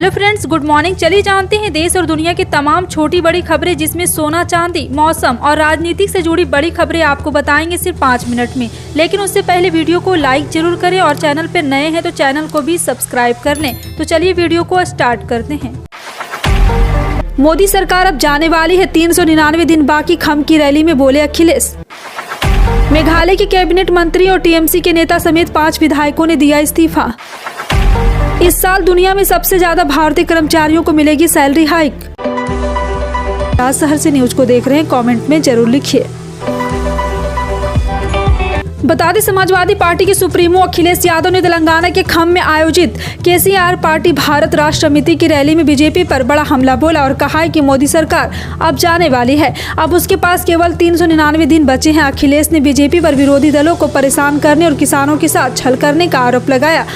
Hello friends, good morning. चलिए जानते हैं देश और दुनिया की तमाम छोटी बड़ी खबरें, जिसमें सोना चांदी, मौसम और राजनीति से जुड़ी बड़ी खबरें आपको बताएंगे सिर्फ 5 मिनट में। लेकिन उससे पहले वीडियो को लाइक जरूर करें और चैनल पर नए हैं तो चैनल को भी सब्सक्राइब कर लें। तो चलिए वीडियो को स्टार्ट करते हैं। मोदी सरकार अब जाने वाली है 399 दिन बाकी खम की रैली में, बोले अखिलेश। मेघालय के कैबिनेट मंत्री और टीएमसी के नेता समेत 5 विधायकों ने दिया इस्तीफा। इस साल दुनिया में सबसे ज्यादा भारतीय कर्मचारियों को मिलेगी सैलरी हाइक। शहर से न्यूज को देख रहे हैं, कमेंट में जरूर लिखिए। बता दें, समाजवादी पार्टी के सुप्रीमो अखिलेश यादव ने तेलंगाना के खम में आयोजित केसीआर पार्टी भारत राष्ट्र समिति की रैली में बीजेपी पर बड़ा हमला बोला और कहा है कि मोदी सरकार अब जाने वाली है, अब उसके पास केवल 399 दिन बचे हैं। अखिलेश ने बीजेपी पर विरोधी दलों को परेशान करने और किसानों के साथ छल करने का आरोप लगाया।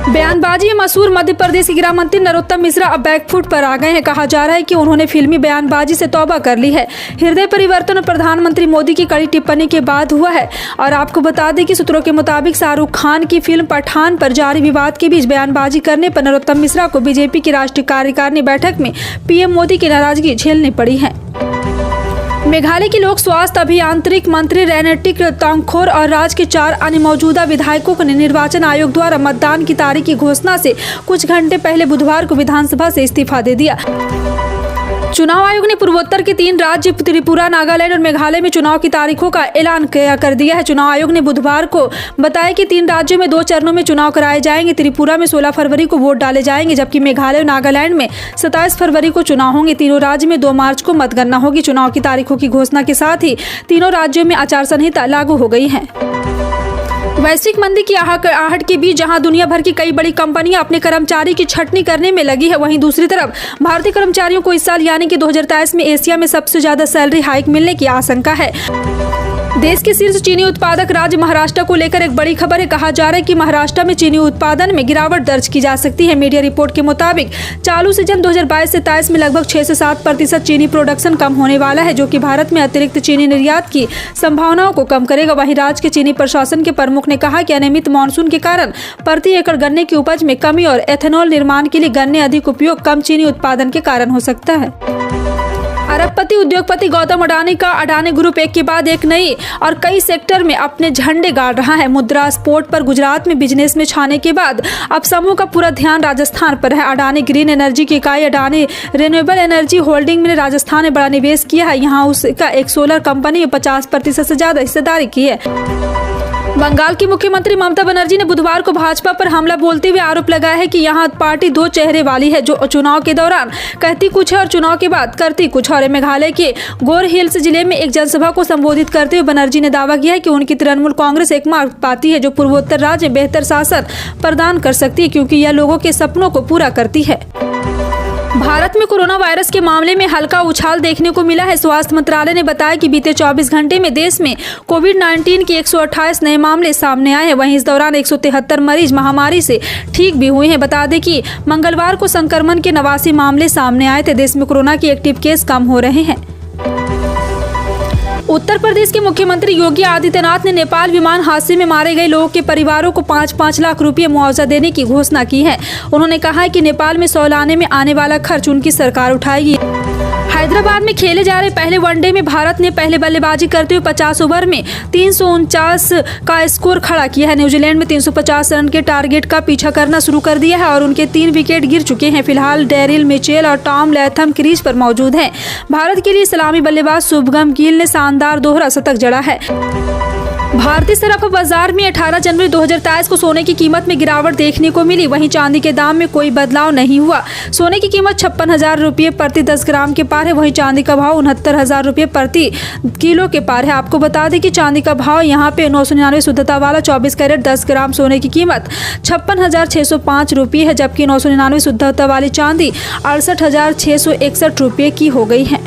बयानबाजी में मशहूर मध्य प्रदेश के गृह मंत्री नरोत्तम मिश्रा अब बैकफुट पर आ गए हैं। कहा जा रहा है कि उन्होंने फिल्मी बयानबाजी से तौबा कर ली है। हृदय परिवर्तन और प्रधानमंत्री मोदी की कड़ी टिप्पणी के बाद हुआ है। और आपको बता दें कि सूत्रों के मुताबिक शाहरुख खान की फिल्म पठान पर जारी विवाद के बीच बयानबाजी करने पर नरोत्तम मिश्रा को बीजेपी की राष्ट्रीय कार्यकारिणी बैठक में पीएम मोदी की नाराजगी झेलनी पड़ी है। मेघालय के लोक स्वास्थ्य अभियांत्रिक मंत्री रेनेटिक तोंगखोर और राज्य के 4 अन्य मौजूदा विधायकों ने निर्वाचन आयोग द्वारा मतदान की तारीख की घोषणा से कुछ घंटे पहले बुधवार को विधानसभा से इस्तीफा दे दिया। चुनाव आयोग ने पूर्वोत्तर के 3 राज्य त्रिपुरा, नागालैंड और मेघालय में चुनाव की तारीखों का ऐलान कर दिया है। चुनाव आयोग ने बुधवार को बताया कि 3 राज्यों में 2 चरणों में चुनाव कराए जाएंगे। त्रिपुरा में 16 फरवरी को वोट डाले जाएंगे, जबकि मेघालय और नागालैंड में 27 फरवरी को चुनाव होंगे। तीनों राज्य में 2 मार्च को मतगणना होगी। चुनाव की तारीखों की घोषणा के साथ ही तीनों राज्यों में आचार संहिता लागू हो गई है। वैश्विक मंदी की आहट के बीच जहां दुनिया भर की कई बड़ी कंपनियां अपने कर्मचारी की छंटनी करने में लगी है, वहीं दूसरी तरफ भारतीय कर्मचारियों को इस साल यानी कि 2023 में एशिया में सबसे ज्यादा सैलरी हाइक मिलने की आशंका है। देश के शीर्ष चीनी उत्पादक राज्य महाराष्ट्र को लेकर एक बड़ी खबर है। कहा जा रहा है कि महाराष्ट्र में चीनी उत्पादन में गिरावट दर्ज की जा सकती है। मीडिया रिपोर्ट के मुताबिक चालू सीजन 2022 से 23 में लगभग 6 से 7% चीनी प्रोडक्शन कम होने वाला है, जो कि भारत में अतिरिक्त चीनी निर्यात की संभावनाओं को कम करेगा। वहीं राज्य के चीनी प्रशासन के प्रमुख ने कहा कि अनियमित मानसून के कारण प्रति एकड़ गन्ने की उपज में कमी और एथेनॉल निर्माण के लिए गन्ने अधिक उपयोग कम चीनी उत्पादन के कारण हो सकता है। अरबपति उद्योगपति गौतम अडानी का अडानी ग्रुप एक के बाद एक नई और कई सेक्टर में अपने झंडे गाड़ रहा है। मुद्रा स्पोर्ट पर गुजरात में बिजनेस में छाने के बाद अब समूह का पूरा ध्यान राजस्थान पर है। अडानी ग्रीन एनर्जी की इकाई अडानी रिन्यूएबल एनर्जी होल्डिंग में राजस्थान में बड़ा निवेश किया है। यहाँ उसका एक सोलर कंपनी में 50% से ज्यादा हिस्सेदारी की है। बंगाल की मुख्यमंत्री ममता बनर्जी ने बुधवार को भाजपा पर हमला बोलते हुए आरोप लगाया है कि यहाँ पार्टी 2 चेहरे वाली है, जो चुनाव के दौरान कहती कुछ है और चुनाव के बाद करती कुछ और है। मेघालय के गोर हिल्स जिले में एक जनसभा को संबोधित करते हुए बनर्जी ने दावा किया है कि उनकी तृणमूल कांग्रेस एकमात्र पार्टी है जो पूर्वोत्तर राज्य में बेहतर शासन प्रदान कर सकती है, क्योंकि यह लोगों के सपनों को पूरा करती है। भारत में कोरोना वायरस के मामले में हल्का उछाल देखने को मिला है। स्वास्थ्य मंत्रालय ने बताया कि बीते 24 घंटे में देश में कोविड-19 के 128 नए मामले सामने आए हैं। वहीं इस दौरान 173 मरीज महामारी से ठीक भी हुए हैं। बता दें कि मंगलवार को संक्रमण के 89 मामले सामने आए थे। देश में कोरोना के एक्टिव केस कम हो रहे हैं। उत्तर प्रदेश के मुख्यमंत्री योगी आदित्यनाथ ने नेपाल विमान हादसे में मारे गए लोगों के परिवारों को 5-5 लाख रुपये मुआवजा देने की घोषणा की है। उन्होंने कहा है कि नेपाल में 100 लाने में आने वाला खर्च उनकी सरकार उठाएगी। हैदराबाद में खेले जा रहे पहले वनडे में भारत ने पहले बल्लेबाजी करते हुए 50 ओवर में 349 का स्कोर खड़ा किया है। न्यूजीलैंड में 350 रन के टारगेट का पीछा करना शुरू कर दिया है और उनके 3 विकेट गिर चुके हैं। फिलहाल डेरिल मिचेल और टॉम लैथम क्रीज पर मौजूद हैं। भारत के लिए सलामी बल्लेबाज शुभमन गिल ने शानदार दोहरा शतक जड़ा है। भारतीय सराफा बाजार में 18 जनवरी 2023 को सोने की कीमत में गिरावट देखने को मिली। वहीं चांदी के दाम में कोई बदलाव नहीं हुआ। सोने की कीमत 56,000 रुपये प्रति 10 ग्राम के पार है। वहीं चांदी का भाव 69,000 रुपये प्रति किलो के पार है। आपको बता दें कि चांदी का भाव यहाँ पे 999 शुद्धता वाला 24 कैरेट 10 ग्राम सोने की कीमत 56,605 रुपये है, जबकि 999 शुद्धता वाली चांदी 68,661 रुपये की हो गई है।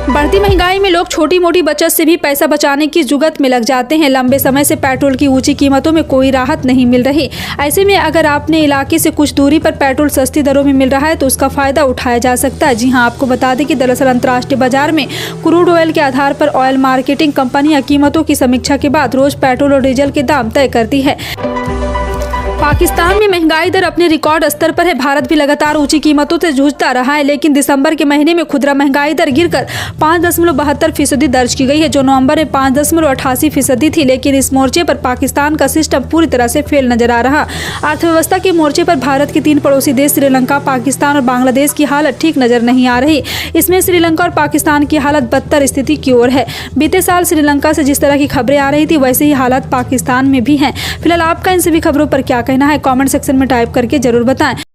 बढ़ती महंगाई में लोग छोटी मोटी बचत से भी पैसा बचाने की जुगत में लग जाते हैं। लंबे समय से पेट्रोल की ऊंची कीमतों में कोई राहत नहीं मिल रही। ऐसे में अगर अपने इलाके से कुछ दूरी पर पेट्रोल सस्ती दरों में मिल रहा है तो उसका फायदा उठाया जा सकता है। जी हां, आपको बता दें कि दरअसल अंतर्राष्ट्रीय बाजार में क्रूड ऑयल के आधार पर ऑयल मार्केटिंग कंपनियां कीमतों की समीक्षा के बाद रोज पेट्रोल और डीजल के दाम तय करती है। पाकिस्तान में महंगाई दर अपने रिकॉर्ड स्तर पर है। भारत भी लगातार ऊंची कीमतों से जूझता रहा है, लेकिन दिसंबर के महीने में खुदरा महंगाई दर गिरकर 5.72% दर्ज की गई है, जो नवंबर में 5.88% थी। लेकिन इस मोर्चे पर पाकिस्तान का सिस्टम पूरी तरह से फेल नजर आ रहा। अर्थव्यवस्था के मोर्चे पर भारत के 3 पड़ोसी देश श्रीलंका, पाकिस्तान और बांग्लादेश की हालत ठीक नजर नहीं आ रही। इसमें श्रीलंका और पाकिस्तान की हालत बदतर स्थिति की ओर है। बीते साल श्रीलंका से जिस तरह की खबरें आ रही थी, वैसे ही हालात पाकिस्तान में भी हैं। फिलहाल आपका इन सभी खबरों पर क्या कहना है, कमेंट सेक्शन में टाइप करके जरूर बताएं।